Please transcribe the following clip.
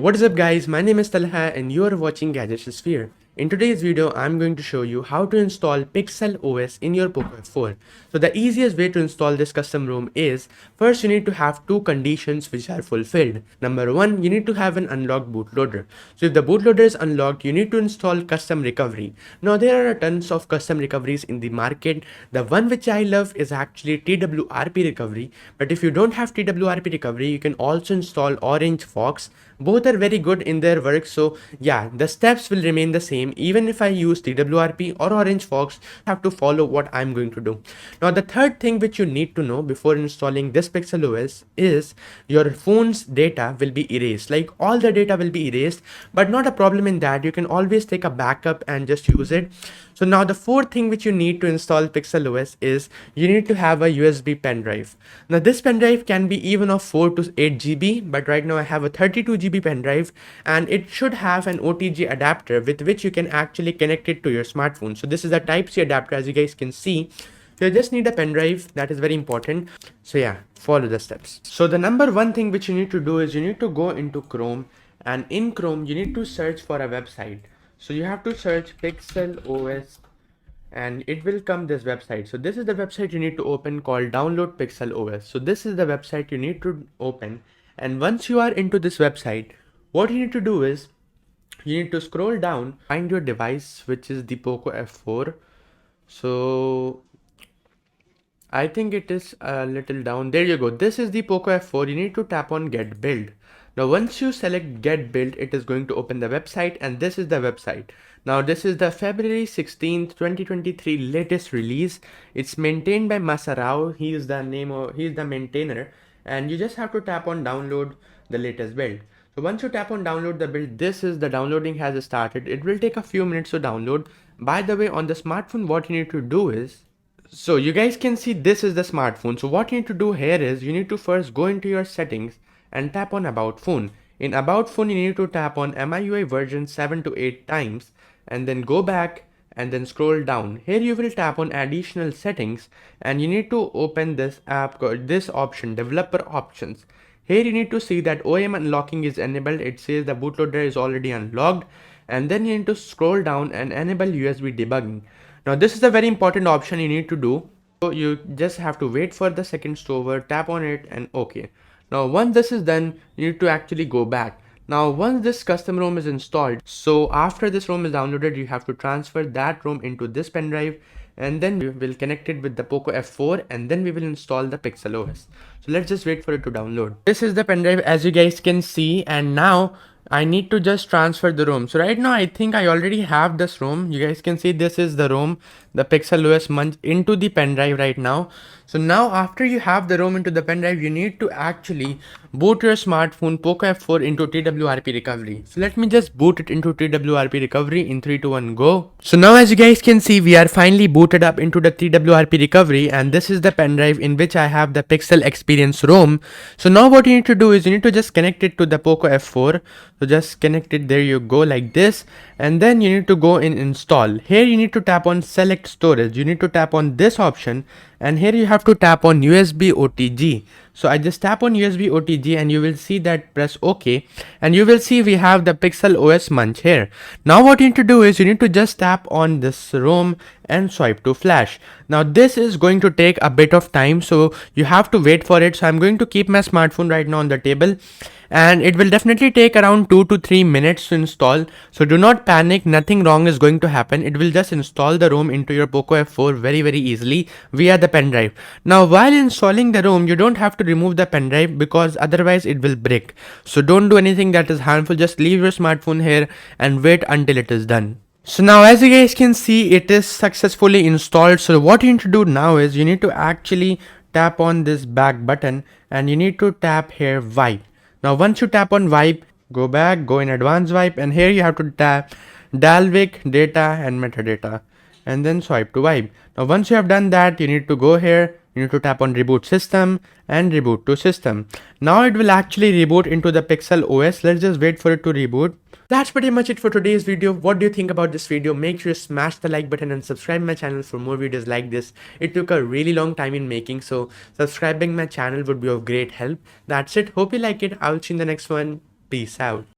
What is up guys, my name is Talha and you are watching Gadget Sphere. In today's video, I'm going to show you how to install Pixel OS in your Poco F4. So the easiest way to install this custom ROM is, first you need to have two conditions which are fulfilled. Number one, you need to have an unlocked bootloader. So if the bootloader is unlocked, you need to install custom recovery. Now there are tons of custom recoveries in the market. The one which I love is actually TWRP recovery. But if you don't have TWRP recovery, you can also install Orange Fox. Both are very good in their work, so yeah, the steps will remain the same. Even if I use TWRP or Orange Fox, you have to follow what I'm going to do. Now the third thing which you need to know before installing this Pixel OS is your phone's data will be erased. Like all the data will be erased, but not a problem in that. You can always take a backup and just use it. So now the fourth thing which you need to install Pixel OS is you need to have a USB pen drive. Now this pen drive can be even of 4 to 8 GB, but right now I have a 32 GB pen drive and it should have an OTG adapter with which you can actually connect it to your smartphone. So this is a Type-C adapter, as you guys can see. You just need a pen drive, that is very important. So yeah, follow the steps. So the number one thing which you need to do is you need to go into Chrome, and in Chrome you need to search for a website. So you have to search Pixel OS and it will come this website. So this is the website you need to open, called Download Pixel OS. So this is the website you need to open, and once you are into this website, what you need to do is you need to scroll down, find your device, which is the Poco F4. So I think it is a little down. There you go. This is the Poco F4. You need to tap on Get Build. Now once you select Get Build, it is going to open the website, and this is the website. Now this is the February 16th 2023 latest release. It's maintained by Masarao. He is the maintainer, and you just have to tap on download the latest build. So once you tap on download the build, this is the downloading has started. It will take a few minutes to download. By the way, on the smartphone, what you need to do is, so you guys can see this is the smartphone. So what you need to do here is you need to first go into your settings and tap on About Phone. In About Phone, you need to tap on MIUI version 7 to 8 times and then go back and then scroll down. Here you will tap on additional settings and you need to open this app, this option, developer options. Here you need to see that OEM unlocking is enabled. It says the bootloader is already unlocked, and then you need to scroll down and enable USB debugging. Now this is a very important option you need to do. So you just have to wait for the seconds to over, tap on it and OK. Now once this is done, you need to actually go back. Now once this custom ROM is installed, so after this ROM is downloaded, you have to transfer that ROM into this pen drive, and then we will connect it with the Poco F4, and then we will install the Pixel OS. So let's just wait for it to download. This is the pen drive, as you guys can see, and now I need to just transfer the ROM. So right now I think I already have this ROM. You guys can see this is the ROM, the Pixel OS Munch, into the pen drive right now. So now after you have the ROM into the pen drive, you need to actually boot your smartphone Poco F4 into TWRP recovery. So let me just boot it into TWRP recovery in 3, 2, 1, go. So now as you guys can see, we are finally booted up into the TWRP recovery, and this is the pen drive in which I have the Pixel Experience ROM. So now what you need to do is you need to just connect it to the Poco F4. So just connect it, there you go, like this, and then you need to go in install. Here you need to tap on select storage. You need to tap on this option, and here you have to tap on USB OTG. So I just tap on USB OTG and you will see that, press OK, and you will see we have the Pixel OS Munch here. Now what you need to do is you need to just tap on this ROM and swipe to flash. Now this is going to take a bit of time, so you have to wait for it. So I'm going to keep my smartphone right now on the table, and it will definitely take around 2 to 3 minutes to install. So do not panic, nothing wrong is going to happen. It will just install the ROM into your Poco F4 very easily via the pen drive. Now while installing the ROM, you don't have to remove the pen drive because otherwise it will break. So don't do anything that is harmful, just leave your smartphone here and wait until it is done. So now as you guys can see, it is successfully installed. So what you need to do now is you need to actually tap on this back button and you need to tap here wipe. Now once you tap on wipe, go back, go in advanced wipe, and here you have to tap Dalvik, data and metadata, and then swipe to wipe. Now once you have done that, you need to go here, you need to tap on reboot system and reboot to system. Now it will actually reboot into the Pixel OS. Let's just wait for it to reboot. That's pretty much it for today's video. What do you think about this video? Make sure to smash the like button and subscribe my channel for more videos like this. It took a really long time in making, so subscribing my channel would be of great help. That's it. Hope you like it. I'll see you in the next one. Peace out.